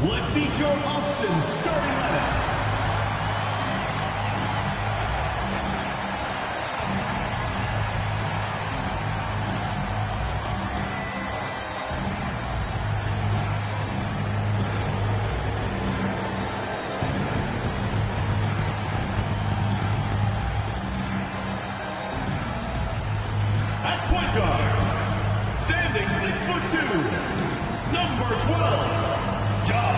Let's meet your Austin starting lineup. At point guard, standing 6'2", number 12, John.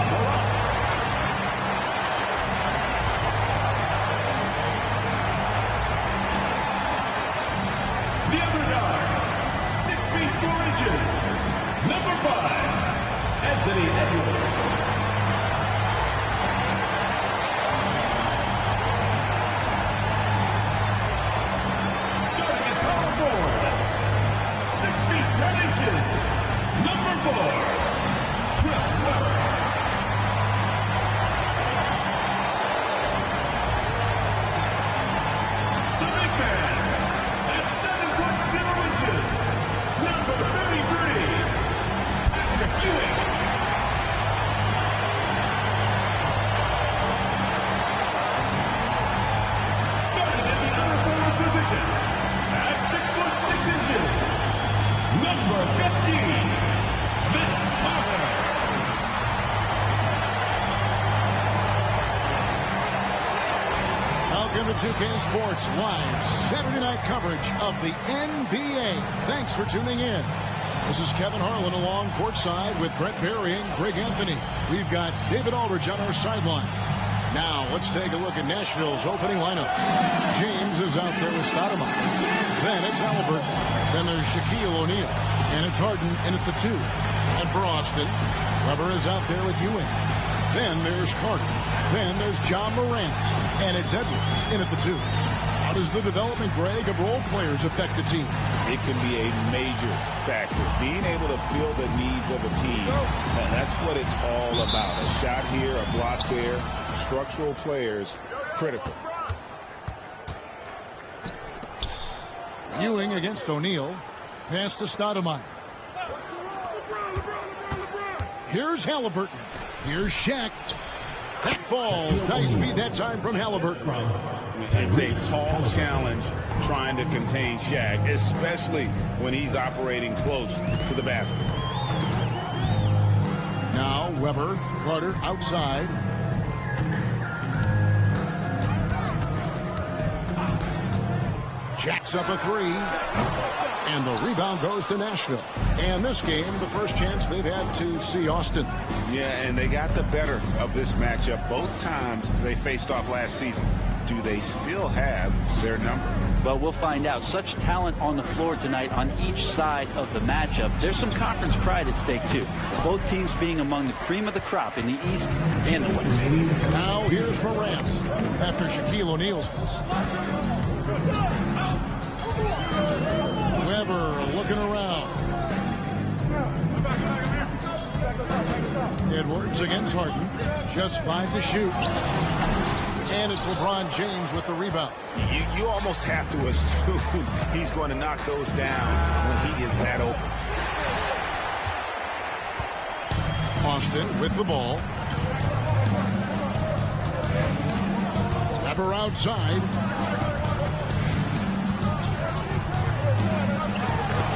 The other guy, 6 feet 4 inches, number 5, Anthony Edwards. Starting at power forward, 6 feet 10 inches, number 4, Chris Webber. The big man, at 7 foot 0 inches, number 33, Patrick Ewing. Starting at the outer forward position, at 6 foot 6 inches, number 15, Vince Carter. Welcome to 2K Sports Live Saturday night coverage of the NBA. Thanks for tuning in. This is Kevin Harlan along courtside with Brett Berry and Greg Anthony. We've got David Aldridge on our sideline. Now, let's take a look at Nashville's opening lineup. James is out there with Stoudemire. Then it's Halliburton. Then there's Shaquille O'Neal. And it's Harden in at the 2. And for Austin, Webber is out there with Ewing. Then there's Carter. Then there's John Morant. And it's Edwards in at the 2. How does the development, Greg, of role players affect the team? It can be a major factor. Being able to fill the needs of a team, and that's what it's all about. A shot here, a block there. Structural players, critical. Ewing against O'Neal. Pass to Stoudemire. Here's Halliburton. Here's Shaq. That falls. Nice feed that time from Halliburton. It's a tall challenge trying to contain Shaq, especially when he's operating close to the basket. Now Webber, Carter outside. Jacks up a 3. And the rebound goes to Nashville. And this game, the first chance they've had to see Austin. Yeah, and they got the better of this matchup both times they faced off last season. Do they still have their number? Well, we'll find out. Such talent on the floor tonight on each side of the matchup. There's some conference pride at stake, too. Both teams being among the cream of the crop in the East and the West. Now here's Morant after Shaquille O'Neal's miss. Webber looking around. Edwards against Harden. Just 5 to shoot. And it's LeBron James with the rebound. You almost have to assume he's going to knock those down when he is that open. Austin with the ball. Webber outside.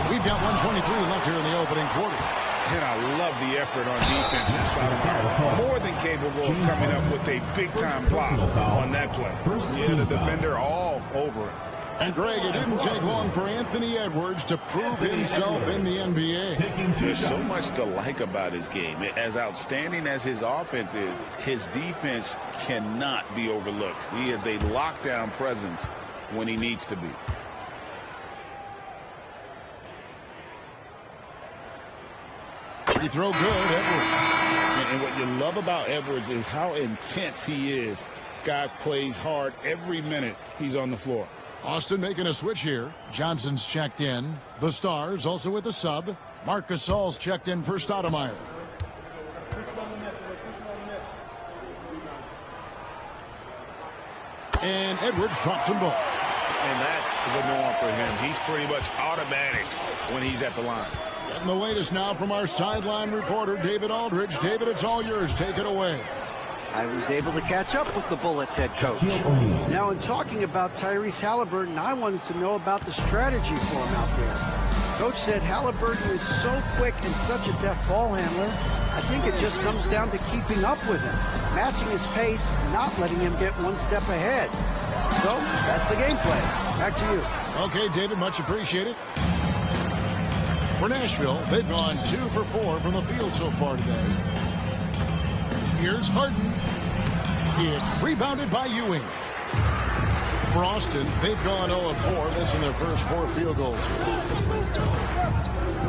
We've got 1:23 left here in the opening quarter. And I love the effort on defense. More than capable of coming up with a big-time block on that play. Yeah, the defender all over it. And, Greg, it didn't take long for Anthony Edwards to prove himself in the NBA. There's so much to like about his game. As outstanding as his offense is, his defense cannot be overlooked. He is a lockdown presence when he needs to be. Free throw good, Edwards. And what you love about Edwards is how intense he is. Guy plays hard every minute he's on the floor. Austin making a switch here. Johnson's checked in. The Stars also with a sub. Marc Gasol's checked in for Stoudemire. And Edwards drops them both. And that's the norm for him. He's pretty much automatic when he's at the line. Getting the latest now from our sideline reporter, David Aldridge. David, it's all yours. Take it away. I was able to catch up with the Bullets head coach. Now, in talking about Tyrese Halliburton, I wanted to know about the strategy for him out there. Coach said Halliburton is so quick and such a deft ball handler, I think it just comes down to keeping up with him, matching his pace, not letting him get one step ahead. So, that's the game plan. Back to you. Okay, David, much appreciated. For Nashville, they've gone 2 for 4 from the field so far today. Here's Harden. It's rebounded by Ewing. For Austin, they've gone 0 of 4, missing their first 4 field goals.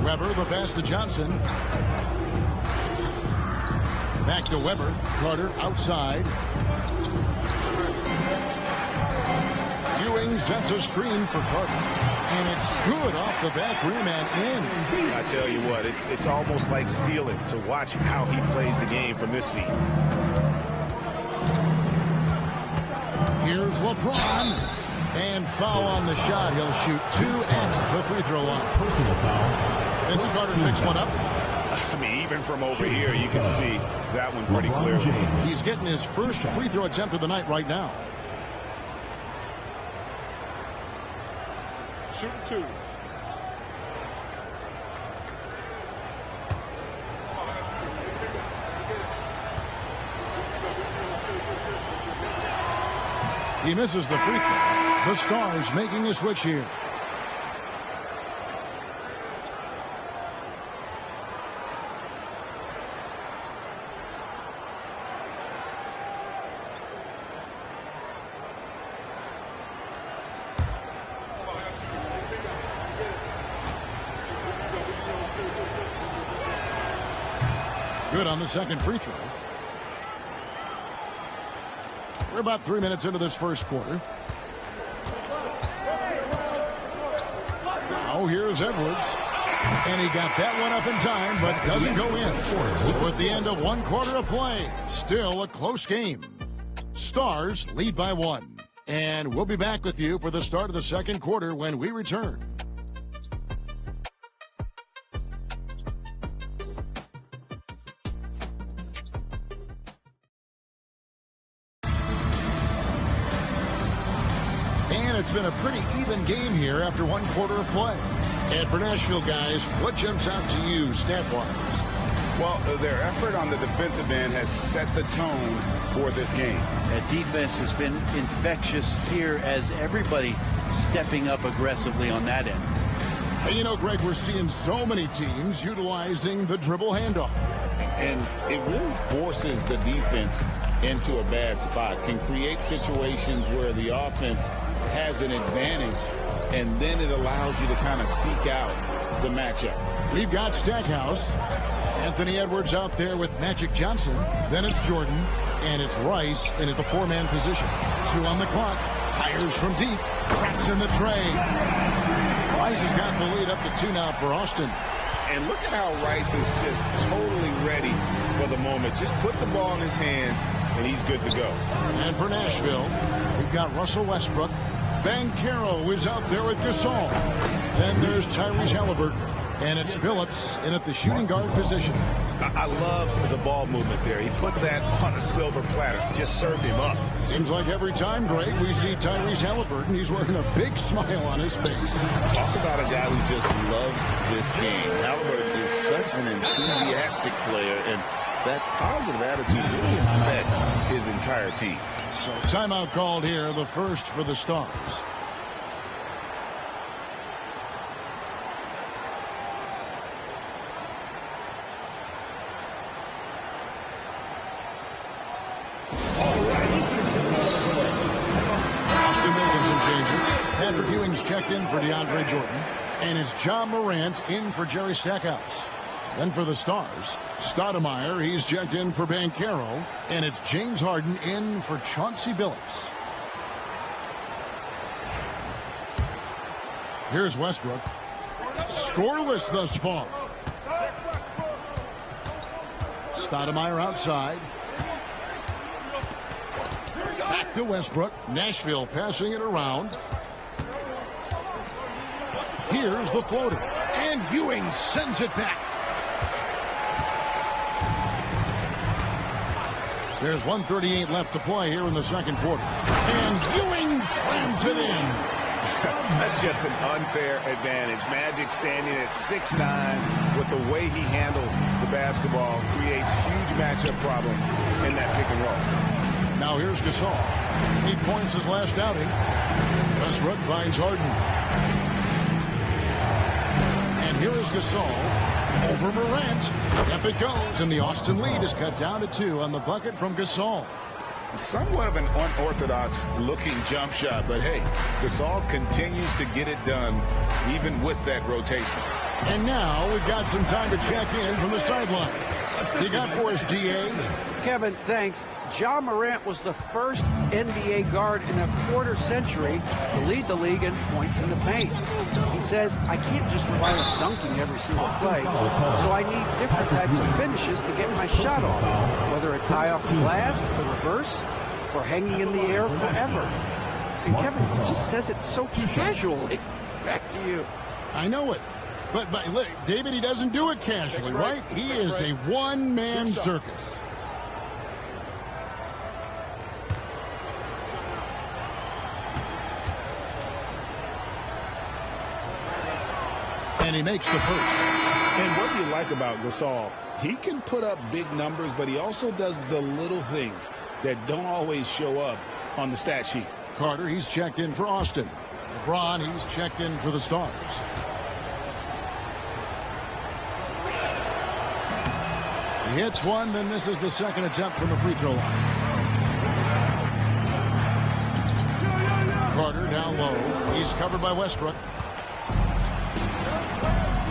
Weber, the pass to Johnson. Back to Weber. Carter outside. Ewing sets a screen for Carter. And it's good off the back rim and in. I tell you what, it's almost like stealing to watch how he plays the game from this seat. Here's LeBron. And foul on the shot. He'll shoot 2 at the free throw line. Personal foul. Vince Carter picks one up. I mean, even from over here, you can see that one pretty clearly. He's getting his first free throw attempt of the night right now. Shooting 2. He misses the free throw. The Stars making a switch here. Good on the second free throw. We're about 3 minutes into this first quarter. Now here's Edwards. And he got that one up in time, but doesn't go in. So at the end of 1 quarter of play, still a close game. Stars lead by 1. And we'll be back with you for the start of the second quarter when we return. It's been a pretty even game here after 1 quarter of play. And for Nashville, guys, what jumps out to you stat-wise? Well, their effort on the defensive end has set the tone for this game. That defense has been infectious here as everybody stepping up aggressively on that end. And you know, Greg, we're seeing so many teams utilizing the dribble handoff. And it really forces the defense into a bad spot. Can create situations where the offense has an advantage, and then it allows you to kind of seek out the matchup. We've got Stackhouse. Anthony Edwards out there with Magic Johnson. Then it's Jordan, and it's Rice in at the 4-man position. 2 on the clock. Fires from deep. Traps in the tray. Rice has got the lead up to 2 now for Austin. And look at how Rice is just totally ready for the moment. Just put the ball in his hands, and he's good to go. And for Nashville, we've got Russell Westbrook. Banchero is out there with Gasol. Then there's Tyrese Halliburton. And it's Phillips in at the shooting guard position. I love the ball movement there. He put that on a silver platter. Just served him up. Seems like every time, Greg, we see Tyrese Halliburton, he's wearing a big smile on his face. Talk about a guy who just loves this game. Halliburton is such an enthusiastic player, and that positive attitude really affects his entire team. So timeout called here, the first for the Stars. Patrick Ewing's checked in for DeAndre Jordan. And it's John Morant in for Jerry Stackhouse. Then for the Stars, Stoudemire, he's checked in for Banchero. And it's James Harden in for Chauncey Billups. Here's Westbrook. Scoreless thus far. Stoudemire outside. Back to Westbrook. Nashville passing it around. Here's the floater. And Ewing sends it back. There's 1:38 left to play here in the second quarter. And Ewing slams it in. That's just an unfair advantage. Magic standing at 6'9", with the way he handles the basketball, creates huge matchup problems in that pick and roll. Now here's Gasol. 8 points his last outing. Westbrook finds Harden. And here is Gasol over Morant. Up it goes, and the Austin lead is cut down to 2 on the bucket from Gasol. Somewhat of an unorthodox looking jump shot, but hey, Gasol continues to get it done even with that rotation. And now we've got some time to check in from the sideline. You got for us, DA? Kevin, thanks. Ja Morant was the first NBA guard in a quarter century to lead the league in points in the paint. He says, I can't just rely on dunking every single play, so I need different types of finishes to get my shot off, whether it's high off the glass, the reverse, or hanging in the air forever. And Kevin just says it so casually. Back to you. I know it. But look, David, he doesn't do it casually, right? He is a one-man circus. And he makes the first. And what do you like about Gasol? He can put up big numbers, but he also does the little things that don't always show up on the stat sheet. Carter, he's checked in for Austin. LeBron, he's checked in for the Stars. He hits one, then misses the second attempt from the free throw line. Carter down low. He's covered by Westbrook.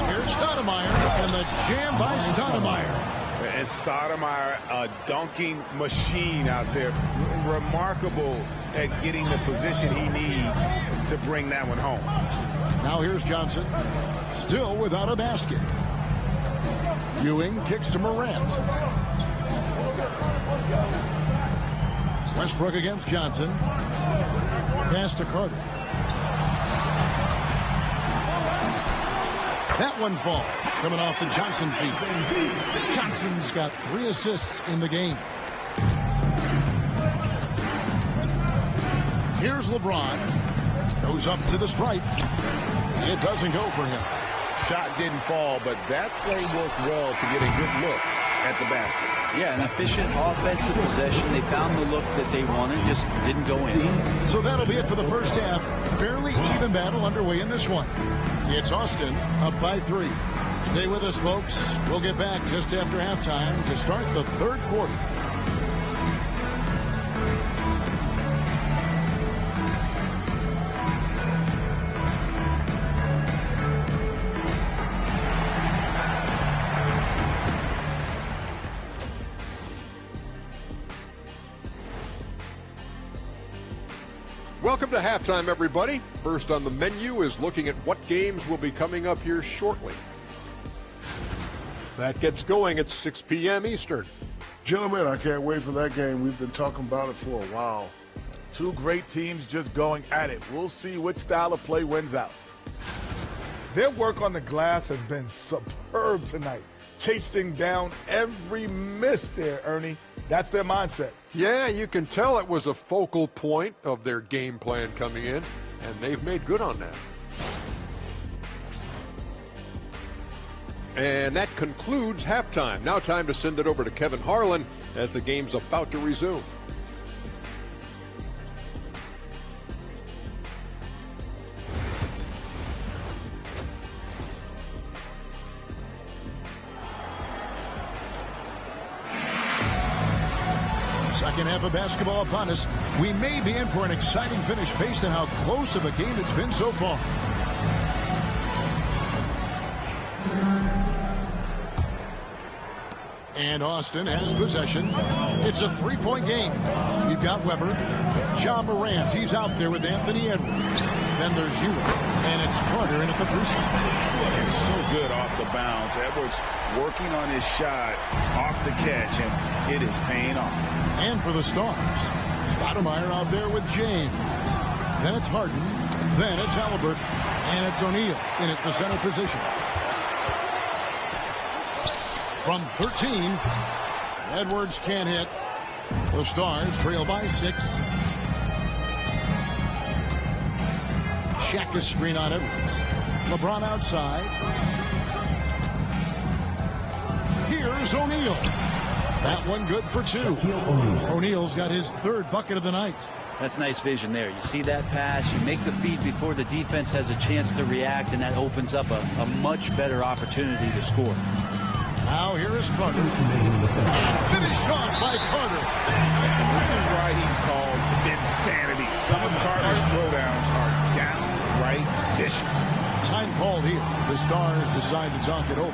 Here's Stoudemire, and the jam by Stoudemire. And Stoudemire, a dunking machine out there. Remarkable at getting the position he needs to bring that one home. Now here's Johnson, still without a basket. Ewing kicks to Morant. Westbrook against Johnson. Pass to Carter. That one falls, coming off the Johnson feet. Johnson's got 3 assists in the game. Here's LeBron. Goes up to the stripe. It doesn't go for him. Shot didn't fall, but that play worked well to get a good look at the basket. Yeah, an efficient offensive possession. They found the look that they wanted, just didn't go in. So that'll be it for the first half. Fairly even battle underway in this one. It's Austin up by 3. Stay with us, folks. We'll get back just after halftime to start the third quarter. Welcome to halftime, everybody. First on the menu is looking at what games will be coming up here shortly. That gets going at 6 p.m. Eastern. Gentlemen, I can't wait for that game. We've been talking about it for a while. Two great teams just going at it. We'll see which style of play wins out. Their work on the glass has been superb tonight. Chasing down every miss there, Ernie. That's their mindset. Yeah, you can tell it was a focal point of their game plan coming in, and they've made good on that. And that concludes halftime. Now time to send it over to Kevin Harlan as the game's about to resume. Second half of basketball upon us. We may be in for an exciting finish based on how close of a game it's been so far. And Austin has possession. It's a 3-point game. We've got Weber. Ja Morant, he's out there with Anthony Edwards. Then there's Ewing. And it's Carter in at the 3 spot. Well, it's so good off the bounce. Edwards working on his shot off the catch, and it is paying off. And for the Stars, Stoudemire out there with James. Then it's Harden. Then it's Halliburton. And it's O'Neal in at the center position. from 13. Edwards can't hit. The Stars trail by 6. Check a screen on Edwards. LeBron outside. Here's O'Neal. That one good for 2. O'Neal's got his 3rd bucket of the night. That's nice vision there. You see that pass, you make the feed before the defense has a chance to react, and that opens up a much better opportunity to score. Now here is Carter. Finished off by Carter. This is why he's called insanity. Some of Carter's throwdowns are downright vicious. Time called here. The Stars decide to talk it over.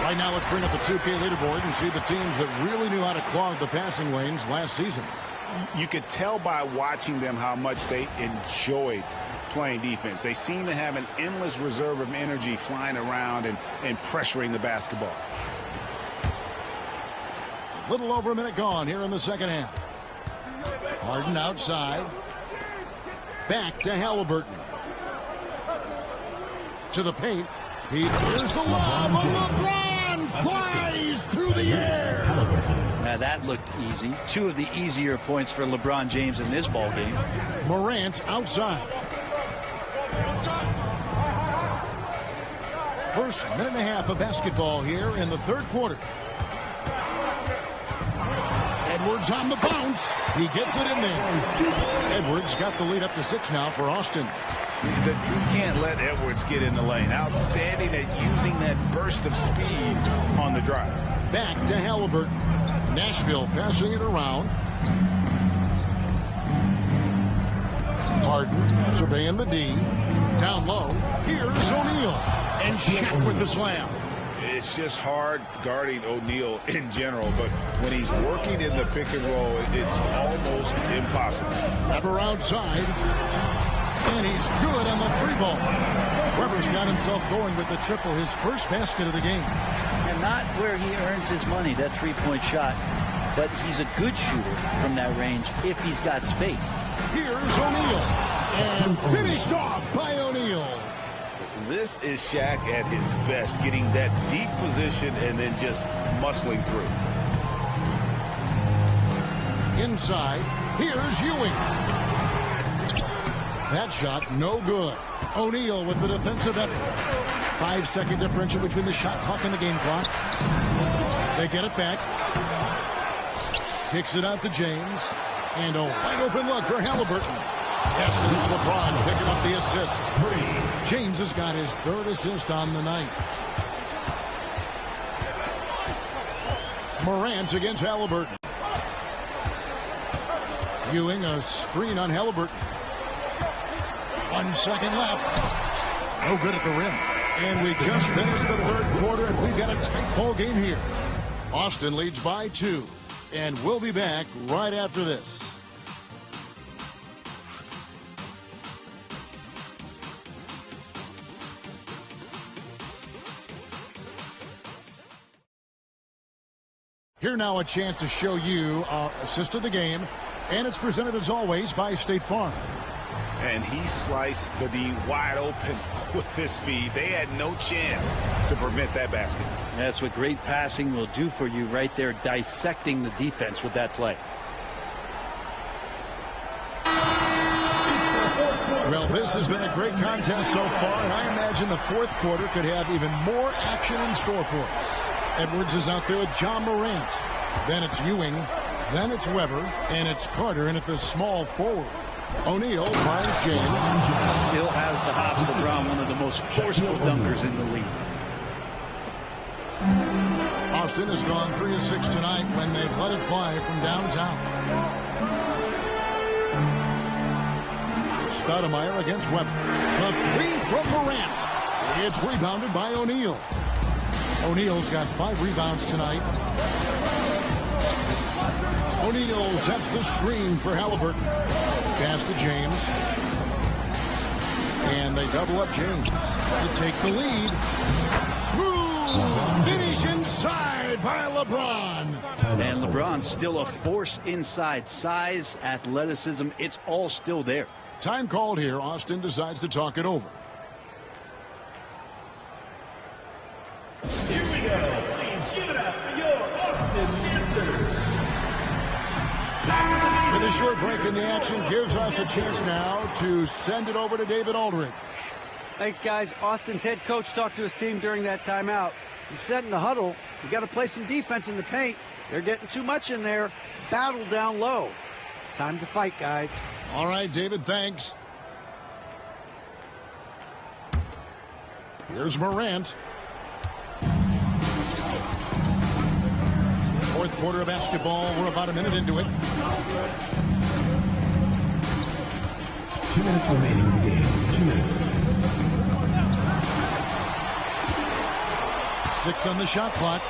Right now, let's bring up the 2K leaderboard and see the teams that really knew how to clog the passing lanes last season. You could tell by watching them how much they enjoyed playing defense. They seem to have an endless reserve of energy flying around and pressuring the basketball. A little over a minute gone here in the second half. Harden outside. Back to Halliburton. To the paint. Here's the lob. LeBron flies through the air. Now that looked easy. 2 of the easier points for LeBron James in this ball game. Morant outside. First minute and a half of basketball here in the 3rd quarter. Edwards on the bounce. He gets it in there. Edwards got the lead up to 6 now for Austin. You can't let Edwards get in the lane. Outstanding at using that burst of speed on the drive. Back to Halliburton. Nashville passing it around. Harden surveying the D. Down low. Here's O'Neal. And Shaq with the slam. It's just hard guarding O'Neal in general, but when he's working in the pick and roll, it's almost impossible. Weber outside. And he's good on the 3-ball. Weber's got himself going with the triple, his first basket of the game. And not where he earns his money, that 3-point shot. But he's a good shooter from that range if he's got space. Here's O'Neal. And finished off by O'Neal. This is Shaq at his best, getting that deep position and then just muscling through. Inside, here's Ewing. That shot, no good. O'Neal with the defensive effort. 5-second differential between the shot clock and the game clock. They get it back. Kicks it out to James. And a wide open look for Halliburton. Yes, and it's LeBron picking up the assist. James has got his 3rd assist on the night. Morant against Halliburton. Ewing a screen on Halliburton. 1 second left. No good at the rim. And we just finished the 3rd quarter, and we've got a tight ball game here. Austin leads by 2. And we'll be back right after this. Here now a chance to show you our assist of the game. And it's presented as always by State Farm. And he sliced the D wide open with this feed. They had no chance to prevent that basket. That's what great passing will do for you right there, dissecting the defense with that play. Well, this has been a great contest so far, and I imagine the 4th quarter could have even more action in store for us. Edwards is out there with John Morant. Then it's Ewing. Then it's Weber. And it's Carter in at the small forward. O'Neal finds James. Still has the hops. LeBron, one of the most forceful dunkers in the league. Austin has gone 3 of 6 tonight when they've let it fly from downtown. Stoudemire against Weber. The 3 from Morant. It's rebounded by O'Neal. O'Neal's got 5 rebounds tonight. O'Neal sets the screen for Halliburton. Pass to James. And they double up James to take the lead. Smooth finish inside by LeBron. And LeBron's still a force inside. Size, athleticism, it's all still there. Time called here. Austin decides to talk it over. Here we go. Please give it up for your Austin answer. With a short break in the action gives us a chance now to send it over to David Aldridge. Thanks, guys. Austin's head coach talked to his team during that timeout. He said in the huddle, you got to play some defense in the paint. They're getting too much in there. Battle down low. Time to fight, guys. All right, David, thanks. Here's Morant. Fourth quarter of basketball. We're about a minute into it. 2 minutes remaining in the game. 2 minutes. 6 on the shot clock.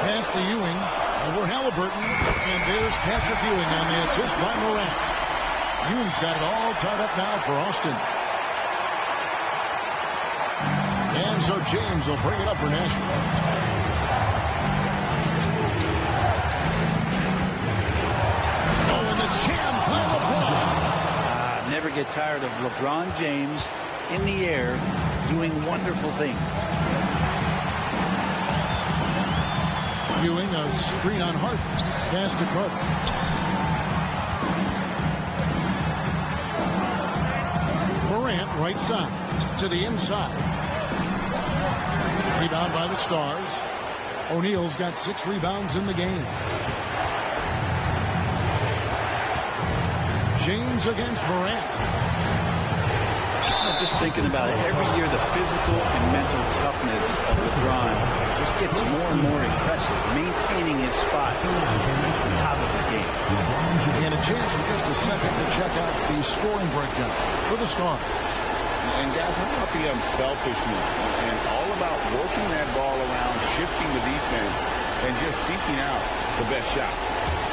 Pass to Ewing. Over Halliburton. And there's Patrick Ewing on the assist by Morant. Ewing's got it all tied up now for Austin. And so James will bring it up for Nashville. Oh, and the jam by LeBron. Never get tired of LeBron James in the air doing wonderful things. Ewing, a screen on Hart. Pass to Carter. Morant, right side. To the inside. Rebound by the Stars. O'Neal's got 6 rebounds in the game. James against Morant. I'm just thinking about it. Every year, the physical and mental toughness of LeBron just gets more and more impressive, maintaining his spot at the top of his game. And a chance for just a second to check out the scoring breakdown for the Stars. And guys, how about the unselfishness and all about working that ball around, shifting the defense, and just seeking out the best shot.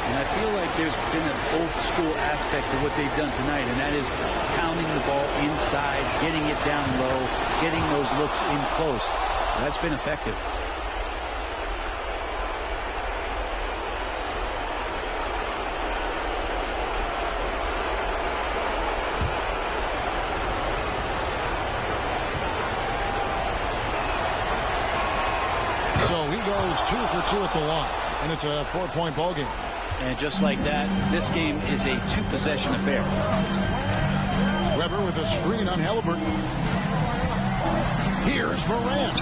And I feel like there's been an old school aspect to what they've done tonight, and that is pounding the ball inside, getting it down low, getting those looks in close. That's been effective. So he goes 2 for 2 at the line, and it's a 4-point ball game. And just like that, this game is a 2-possession affair. Weber with a screen on Halliburton. Here's Morant.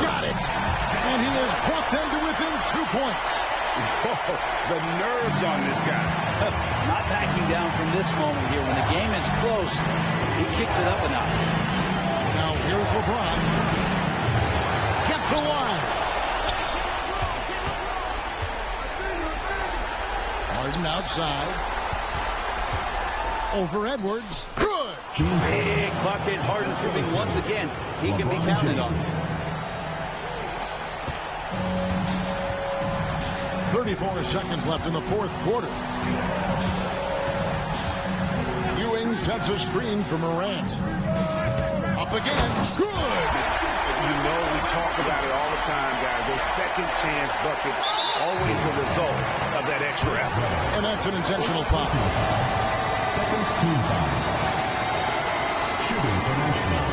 Got it. And he has brought them to within 2 points. Whoa, the nerves on this guy. Not backing down from this moment here. When the game is close, he kicks it up a notch. Now here's LeBron. Kept alive. Harden outside. Over Edwards. Good. Big bucket. Harden proving once again he can be counted on. 34 seconds left in the fourth quarter. Ewing sets a screen for Morant. Up again. Good. You know we talk about it all the time, guys. Those second chance buckets, always the result of that extra effort. And that's an intentional foul. Second team foul. Shooting for Nashville.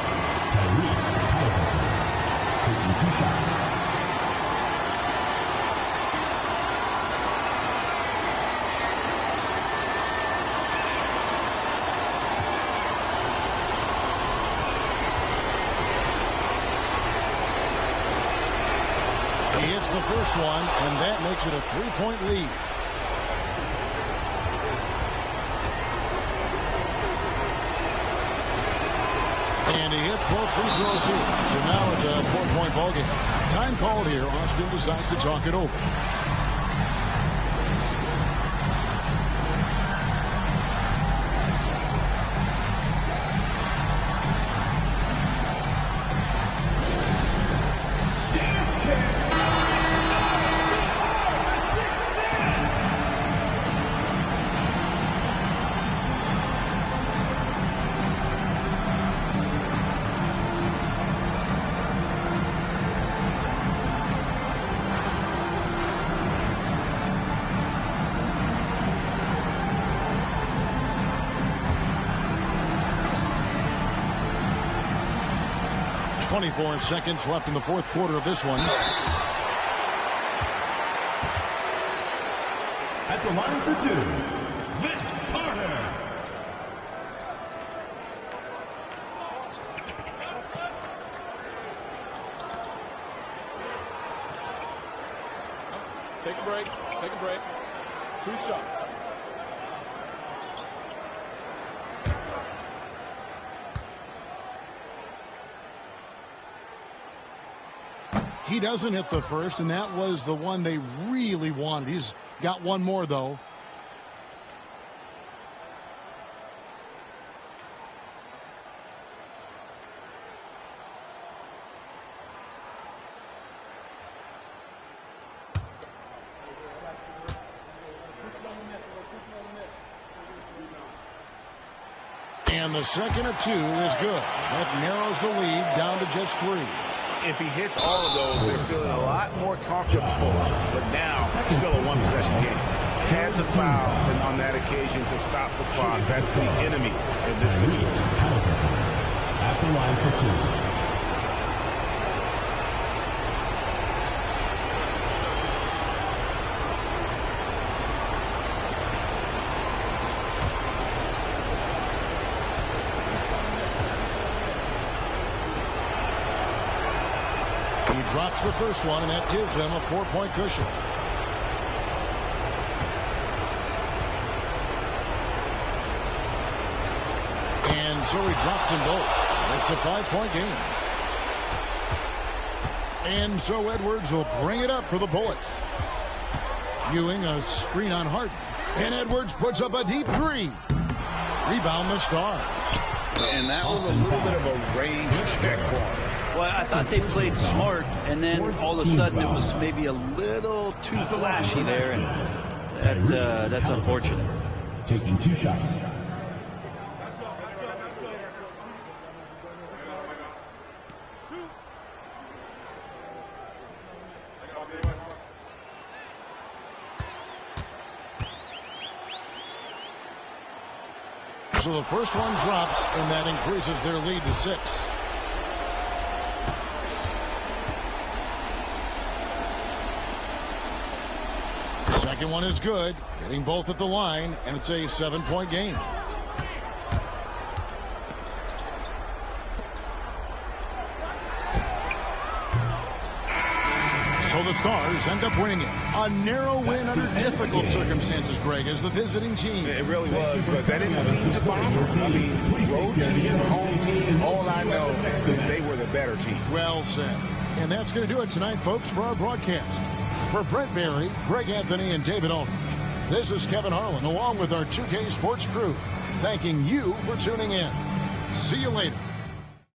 Taking 2 shots. He hits the first one, and that makes it a 3-point lead. And he hits both free throws here. So now it's a 4-point ball game. Time called here. Austin decides to talk it over. 24 seconds left in the fourth quarter of this one. At the line for two, Vince Carter. Take a break. Take a break. 2 shots. He doesn't hit the first, and that was the one they really wanted. He's got one more, though. And the second of 2 is good. That narrows the lead down to just 3. If he hits all of those, they're feeling a lot more comfortable. But now, still a one-possession game. Had to foul on that occasion to stop the clock. That's the enemy in this situation. At the line for 2. Drops the first one, and that gives them a 4-point cushion. And so he drops them both. It's a 5-point game. And so Edwards will bring it up for the Bullets. Ewing a screen on Harden. And Edwards puts up a deep 3. Rebound the Stars. And that was a little bit of a range check for him. Well, I thought they played smart, and then all of a sudden it was maybe a little too flashy there, and that's unfortunate. Taking 2 shots. So the first one drops, and that increases their lead to 6. Second one is good, getting both at the line, and it's a 7-point game. So the Stars end up winning it. A narrow win under difficult circumstances, Greg, as the visiting team. It really was, but that didn't seem to bother them. I mean, road team, home team, all I know is they were the better team. Well said. And that's going to do it tonight, folks, for our broadcast. For Brent Barry, Greg Anthony, and David Aldridge, this is Kevin Harlan, along with our 2K Sports crew, thanking you for tuning in. See you later.